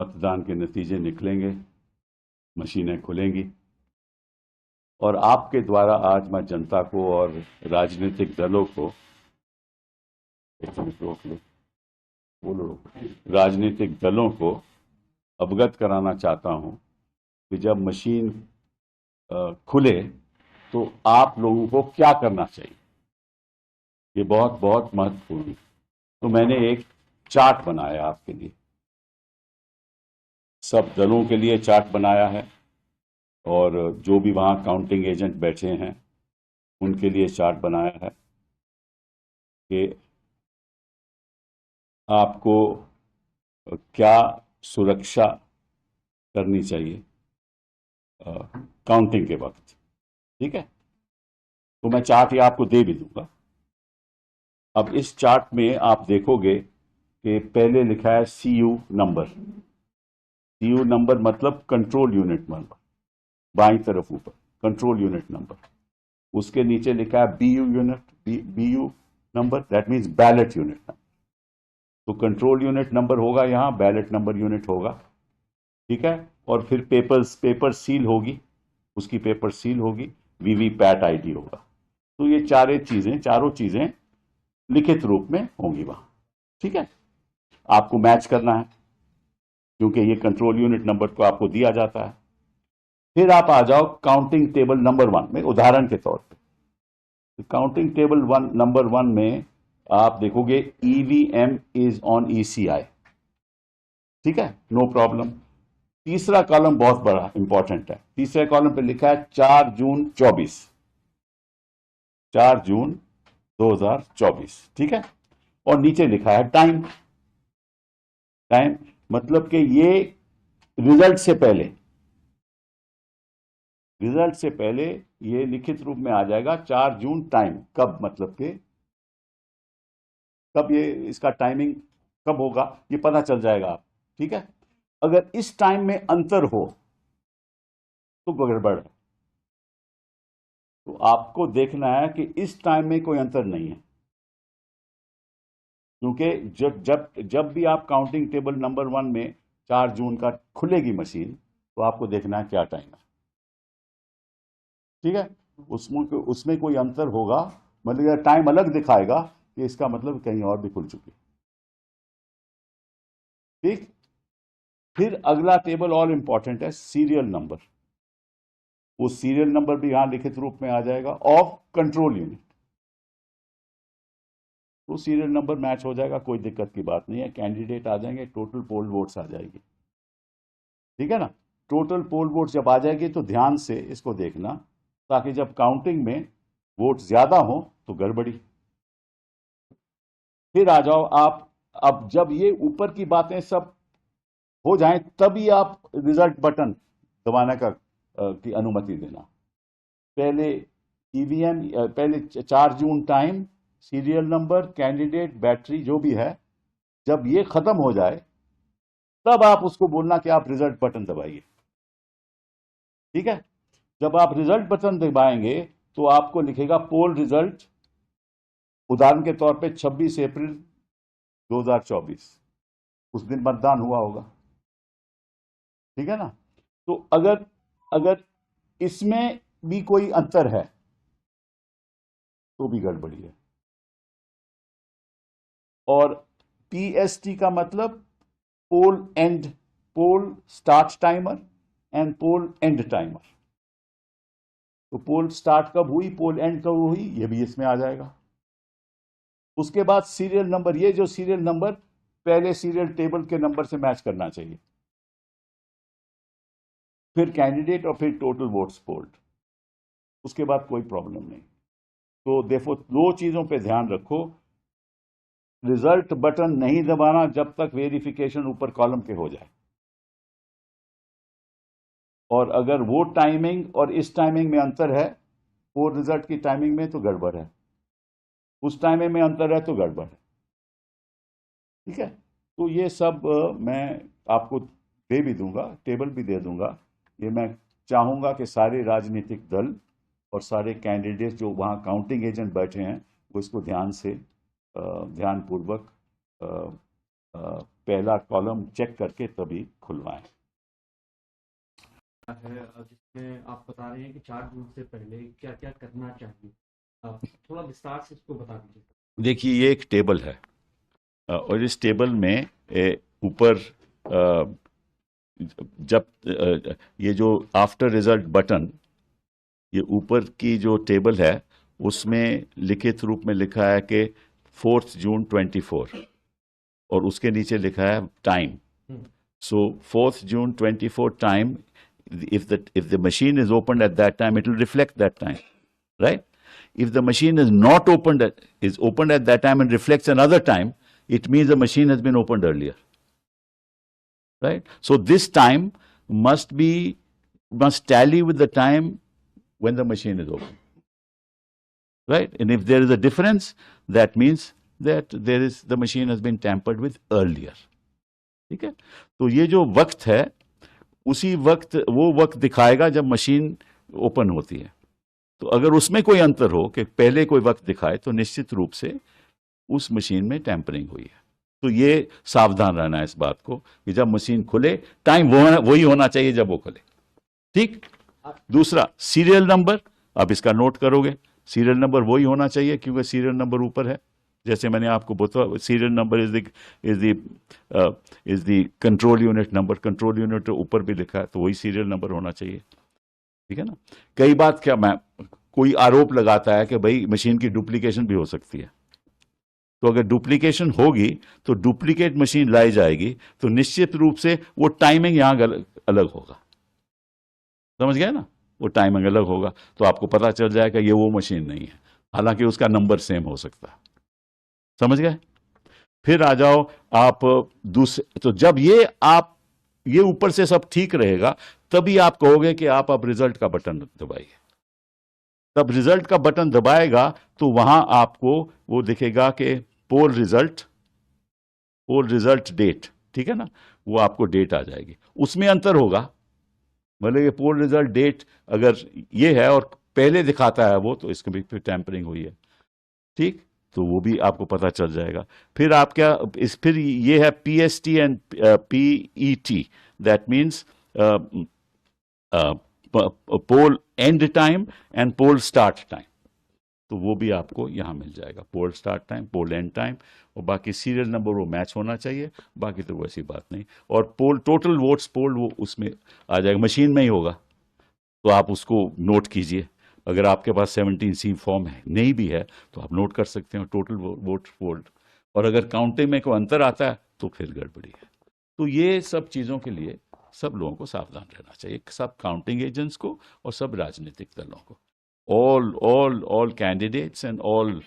मतदान के नतीजे निकलेंगे, मशीनें खुलेंगी और आपके द्वारा आज मैं जनता को और राजनीतिक दलों को, एक मिनट रोक लो, बोलो, राजनीतिक दलों को अवगत कराना चाहता हूं कि जब मशीन खुले तो आप लोगों को क्या करना चाहिए। ये बहुत बहुत महत्वपूर्ण है। तो मैंने एक चार्ट बनाया आपके लिए, सब दलों के लिए चार्ट बनाया है और जो भी वहां काउंटिंग एजेंट बैठे हैं उनके लिए चार्ट बनाया है कि आपको क्या सुरक्षा करनी चाहिए काउंटिंग के वक्त। ठीक है, तो मैं चार्ट ये आपको दे भी दूंगा। अब इस चार्ट में आप देखोगे कि पहले लिखा है सीयू नंबर। सीयू नंबर मतलब कंट्रोल यूनिट नंबर, बाईं तरफ ऊपर कंट्रोल यूनिट नंबर। उसके नीचे लिखा है BU unit, BU number, that means ballot unit number. तो कंट्रोल यूनिट नंबर होगा यहां, बैलेट नंबर यूनिट होगा। ठीक है, और फिर पेपर सील होगी, उसकी पेपर सील होगी, वीवीपैट आईडी होगा। तो ये चारों चीजें लिखित रूप में होंगी वहां। ठीक है, आपको मैच करना है क्योंकि ये कंट्रोल यूनिट नंबर तो आपको दिया जाता है। फिर आप आ जाओ काउंटिंग टेबल नंबर 1 में, उदाहरण के तौर पे काउंटिंग टेबल नंबर 1 में आप देखोगे ईवीएम इज ऑन ईसीआई। ठीक है, नो प्रॉब्लम। तीसरा कॉलम बहुत बड़ा इंपॉर्टेंट है। तीसरे कॉलम पे लिखा है 4 जून 24, 4 जून 2024। ठीक है, और नीचे लिखा है टाइम। टाइम मतलब कि ये रिजल्ट से पहले, रिजल्ट से पहले ये लिखित रूप में आ जाएगा 4 जून टाइम। कब मतलब कि कब ये इसका टाइमिंग कब होगा ये पता चल जाएगा आप। ठीक है, अगर इस टाइम में अंतर हो तो गड़बड़ है। तो आपको देखना है कि इस टाइम में कोई अंतर नहीं है, क्योंकि जब जब जब भी आप काउंटिंग टेबल नंबर 1 में 4 जून का खुलेगी मशीन तो आपको देखना है क्या टाइम है। ठीक है, उसमें कोई अंतर होगा, मतलब टाइम अलग दिखाएगा कि इसका मतलब कहीं और भी खुल चुकी। ठीक, फिर अगला टेबल और इंपॉर्टेंट है, सीरियल नंबर। वो सीरियल नंबर भी यहां लिखित रूप में आ जाएगा ऑफ कंट्रोल यूनिट। तो सीरियल नंबर मैच हो जाएगा, कोई दिक्कत की बात नहीं है। कैंडिडेट आ जाएंगे, टोटल पोल वोट्स आ जाएगी। ठीक है ना, टोटल पोल वोट्स जब आ जाएगी तो ध्यान से इसको देखना, ताकि जब काउंटिंग में वोट ज्यादा हो तो गड़बड़ी। फिर आ जाओ आप, अब जब ये ऊपर की बातें सब हो जाएं तभी आप रिजल्ट बटन दबाने की अनुमति देना। पहले ईवीएम, पहले 4 जून time, serial number, candidate, battery जो भी है, जब ये खत्म हो जाए तब आप उसको बोलना कि आप रिजल्ट बटन दबाइए। ठीक है, जब आप रिजल्ट बटन दबाएंगे तो आपको लिखेगा पोल रिजल्ट, उदाहरण के तौर पे 26 अप्रैल 2024, उस दिन मतदान हुआ होगा। ठीक है ना, तो अगर अगर इसमें भी कोई अंतर है तो भी गड़बड़ी है। और पीएसटी का मतलब poll end, poll start timer end poll end timer. तो पोल स्टार्ट कब हुई, पोल एंड कब हुई, ये भी इसमें आ जाएगा। उसके बाद सीरियल नंबर, ये जो सीरियल नंबर पहले सीरियल टेबल के नंबर से मैच करना चाहिए। फिर कैंडिडेट और फिर टोटल वोट्स पोल्ड, उसके बाद कोई प्रॉब्लम नहीं। तो देखो, दो चीजों पे ध्यान रखो, रिजल्ट बटन नहीं दबाना जब तक वेरिफिकेशन ऊपर कॉलम के हो जाए। और अगर वो टाइमिंग और इस टाइमिंग में अंतर है, वो रिजल्ट की टाइमिंग में, तो गड़बड़ है। उस टाइमिंग में अंतर है तो गड़बड़ है। ठीक है, तो ये सब मैं आपको दे भी दूंगा, टेबल भी दे दूंगा। ये मैं चाहूंगा कि सारे राजनीतिक दल और सारे कैंडिडेट जो वहाँ काउंटिंग एजेंट बैठे हैं वो इसको ध्यान से ध्यानपूर्वक पहला कॉलम चेक करके तभी खुलवाएं। है जिसमें आप बता रहे हैं कि 4 जून से पहले क्या क्या करना चाहिए, थोड़ा विस्तार से इसको बता दीजिए। देखिए, ये एक टेबल है और इस टेबल में ऊपर जब ये जो आफ्टर रिजल्ट बटन, ये ऊपर की जो टेबल है उसमें लिखित रूप में लिखा है कि 4 जून 24 और उसके नीचे लिखा है time. So 4 June 24 time, if the machine is opened at that time, it will reflect that time, right? If the machine is not opened is opened at that time and reflects another time, it means the machine has been opened earlier, right? So this time must tally with the time when the machine is open, right? And if there is a difference, that means that the machine has been tampered with earlier. ठीक है? तो ये जो वक्त है उसी वक्त वो वक्त दिखाएगा जब मशीन ओपन होती है। तो अगर उसमें कोई अंतर हो कि पहले कोई वक्त दिखाए तो निश्चित रूप से उस मशीन में टैंपरिंग हुई है। तो ये सावधान रहना है इस बात को कि जब मशीन खुले टाइम वही होना चाहिए जब वो खुले। ठीक। दूसरा, सीरियल नंबर, आप इसका नोट करोगे, सीरियल नंबर वही होना चाहिए क्योंकि सीरियल नंबर ऊपर है। जैसे मैंने आपको बताया, serial number is the control unit number, control unit ऊपर भी लिखा है तो वही सीरियल नंबर होना चाहिए। ठीक है ना। कई बात क्या कोई आरोप लगाता है कि भाई मशीन की डुप्लीकेशन भी हो सकती है, तो अगर डुप्लीकेशन होगी तो डुप्लीकेट मशीन लाई जाएगी तो निश्चित रूप से वो टाइमिंग यहां अलग होगा। समझ गए ना, वो टाइमिंग अलग होगा तो आपको पता चल जाएगा ये वो मशीन नहीं है, हालांकि उसका नंबर सेम हो सकता है। समझ गए। फिर आ जाओ आप दूसरे, तो जब ये ऊपर से सब ठीक रहेगा तभी आप कहोगे कि आप अब रिजल्ट का बटन दबाइए। तब रिजल्ट का बटन दबाएगा तो वहां आपको वो दिखेगा कि पोल रिजल्ट डेट, ठीक है ना, वो आपको डेट आ जाएगी। उसमें अंतर होगा, मतलब ये पोल रिजल्ट डेट अगर ये है और पहले दिखाता है वो, तो इसके भी फिर टैंपरिंग हुई है। ठीक, तो वो भी आपको पता चल जाएगा। फिर आप क्या फिर ये है PST and PET, that means poll end time and poll start time, तो वो भी आपको यहां मिल जाएगा। Poll start time, poll end time, और बाकी सीरियल नंबर वो मैच होना चाहिए, बाकी तो वैसी बात नहीं। और पोल टोटल वोट्स पोल वो उसमें आ जाएगा, मशीन में ही होगा, तो आप उसको नोट कीजिए। अगर आपके पास 17C फॉर्म है, नहीं भी है, तो आप नोट कर सकते हो टोटल वोट पोल्ड। और अगर काउंटिंग में कोई अंतर आता है तो फिर गड़बड़ी है। तो ये सब चीज़ों के लिए सब लोगों को सावधान रहना चाहिए, सब काउंटिंग एजेंट्स को और सब राजनीतिक दलों को। all candidates and all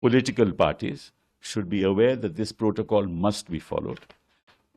political parties should be aware that this protocol must be followed,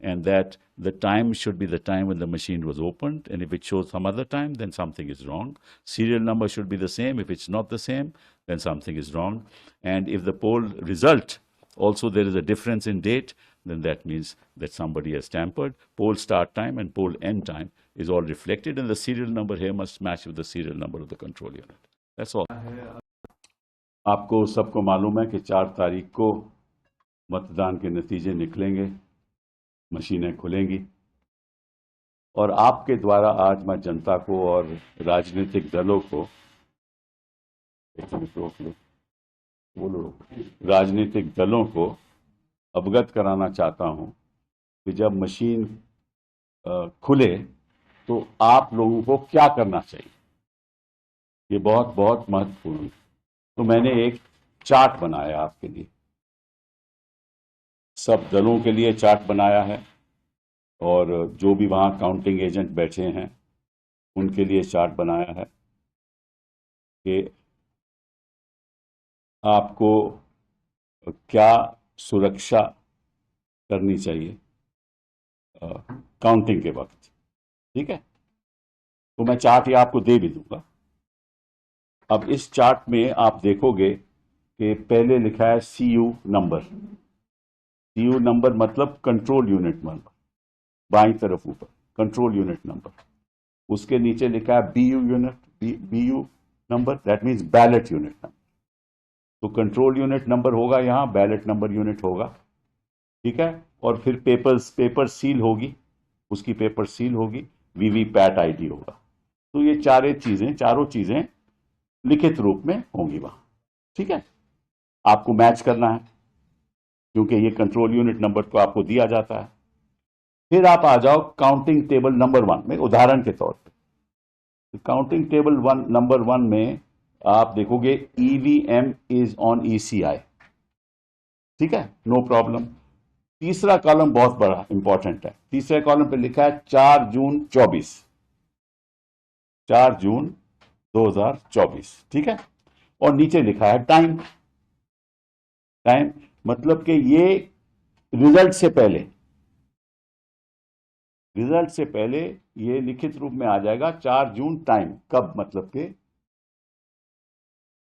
and that the time should be the time when the machine was opened, and if it shows some other time, then something is wrong. Serial number should be the same. If it's not the same, then something is wrong. And if the poll result also there is a difference in date, then that means that somebody has tampered. Poll start time and poll end time is all reflected, and the serial number here must match with the serial number of the control unit. That's all. आपको सबको मालूम है कि 4 तारीख को मतदान के नतीजे निकलेंगे, मशीनें खुलेंगी, और आपके द्वारा आज मैं जनता को और राजनीतिक दलों को, रोक लो, बोलो, राजनीतिक दलों को अवगत कराना चाहता हूं कि जब मशीन खुले तो आप लोगों को क्या करना चाहिए। ये बहुत बहुत महत्वपूर्ण है। तो मैंने एक चार्ट बनाया आपके लिए, सब दलों के लिए चार्ट बनाया है, और जो भी वहां काउंटिंग एजेंट बैठे हैं उनके लिए चार्ट बनाया है कि आपको क्या सुरक्षा करनी चाहिए काउंटिंग के वक्त। ठीक है, तो मैं चार्ट ये आपको दे भी दूंगा। अब इस चार्ट में आप देखोगे कि पहले लिखा है CU नंबर। CU नंबर मतलब कंट्रोल यूनिट नंबर, बाईं तरफ ऊपर कंट्रोल यूनिट नंबर। उसके नीचे लिखा है BU number, that means ballot unit number. तो कंट्रोल यूनिट नंबर होगा यहां, बैलेट नंबर यूनिट होगा। ठीक है, और फिर पेपर सील होगी, उसकी पेपर सील होगी, वीवीपैट आईडी होगा। तो ये चारों चीजें लिखित रूप में होंगी वहां। ठीक है, आपको मैच करना है क्योंकि ये कंट्रोल यूनिट नंबर तो आपको दिया जाता है। फिर आप आ जाओ काउंटिंग टेबल नंबर 1 में, उदाहरण के तौर पे काउंटिंग टेबल नंबर 1 में आप देखोगे ईवीएम इज ऑन ईसीआई। ठीक है, नो प्रॉब्लम। तीसरा कॉलम बहुत बड़ा इंपॉर्टेंट है, तीसरे कॉलम पे लिखा है 4 जून 24, 4 जून 2024। ठीक है, और नीचे लिखा है टाइम। टाइम मतलब कि ये रिजल्ट से पहले, रिजल्ट से पहले ये लिखित रूप में आ जाएगा 4 जून टाइम। कब मतलब कि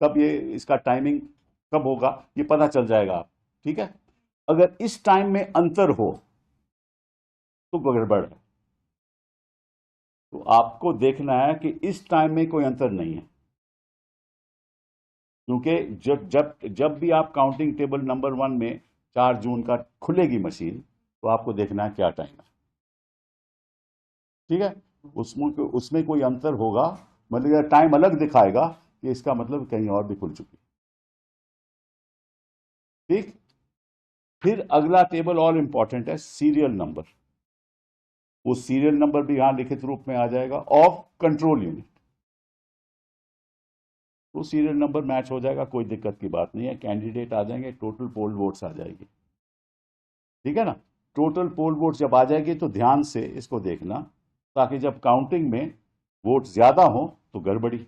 कब ये इसका टाइमिंग कब होगा ये पता चल जाएगा आप। ठीक है, अगर इस टाइम में अंतर हो तो गड़बड़ है। तो आपको देखना है कि इस टाइम में कोई अंतर नहीं है, क्योंकि जब जब जब भी आप काउंटिंग टेबल नंबर 1 में 4 जून का खुलेगी मशीन, तो आपको देखना है क्या टाइम है। ठीक है, उसमें कोई अंतर होगा, मतलब टाइम अलग दिखाएगा, कि इसका मतलब कहीं और भी खुल चुकी। ठीक, फिर अगला टेबल और इंपॉर्टेंट है, सीरियल नंबर। वो सीरियल नंबर भी यहां लिखित रूप में आ जाएगा ऑफ कंट्रोल यूनिट। तो सीरियल नंबर मैच हो जाएगा, कोई दिक्कत की बात नहीं है। कैंडिडेट आ जाएंगे, टोटल पोल वोट्स आ जाएगी। ठीक है ना, टोटल पोल वोट्स जब आ जाएगी तो ध्यान से इसको देखना, ताकि जब काउंटिंग में वोट ज्यादा हो तो गड़बड़ी।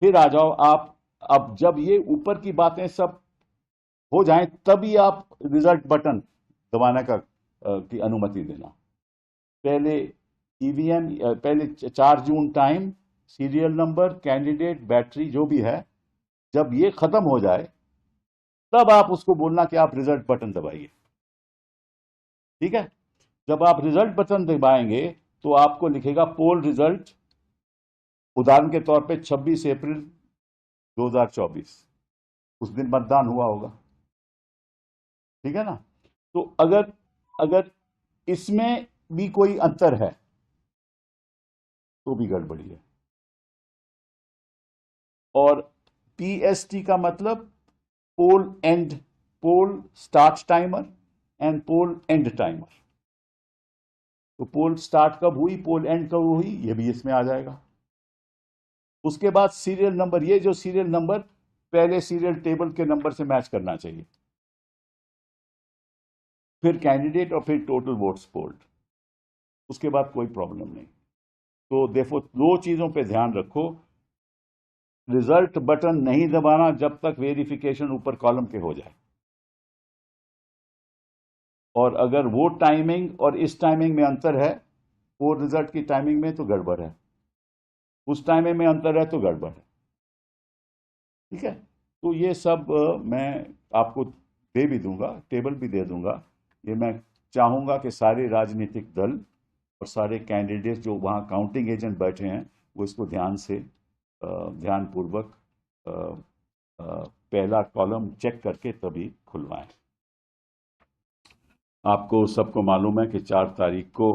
फिर आ जाओ आप, अब जब ये ऊपर की बातें सब हो जाएं तभी आप रिजल्ट बटन दबाने की अनुमति देना। पहले ईवीएम, पहले 4 जून time, serial number, candidate, battery जो भी है, जब ये खत्म हो जाए तब आप उसको बोलना कि आप रिजल्ट बटन दबाइए। ठीक है, जब आप रिजल्ट बटन दबाएंगे तो आपको लिखेगा पोल रिजल्ट, उदाहरण के तौर पे 26 अप्रैल 2024, उस दिन मतदान हुआ होगा। ठीक है ना, तो अगर अगर इसमें भी कोई अंतर है तो भी गड़बड़ी है। और पीएसटी का मतलब poll end, poll start timer end poll end timer. तो पोल स्टार्ट कब हुई, पोल एंड कब हुई, ये भी इसमें आ जाएगा। उसके बाद सीरियल नंबर, ये जो सीरियल नंबर पहले सीरियल टेबल के नंबर से मैच करना चाहिए। फिर कैंडिडेट और फिर टोटल वोट्स पोल्ड, उसके बाद कोई प्रॉब्लम नहीं। तो देखो, दो चीजों पे ध्यान रखो, रिजल्ट बटन नहीं दबाना जब तक वेरिफिकेशन ऊपर कॉलम के हो जाए। और अगर वो टाइमिंग और इस टाइमिंग में अंतर है, वो रिजल्ट की टाइमिंग में, तो गड़बड़ है। उस टाइमिंग में अंतर है तो गड़बड़ है। ठीक है, तो ये सब मैं आपको दे भी दूंगा, टेबल भी दे दूंगा। ये मैं चाहूंगा कि सारे राजनीतिक दल और सारे कैंडिडेट जो वहाँ काउंटिंग एजेंट बैठे हैं वो इसको ध्यान से, ध्यानपूर्वक पहला कॉलम चेक करके तभी खुलवाएं। आपको सबको मालूम है कि 4 तारीख को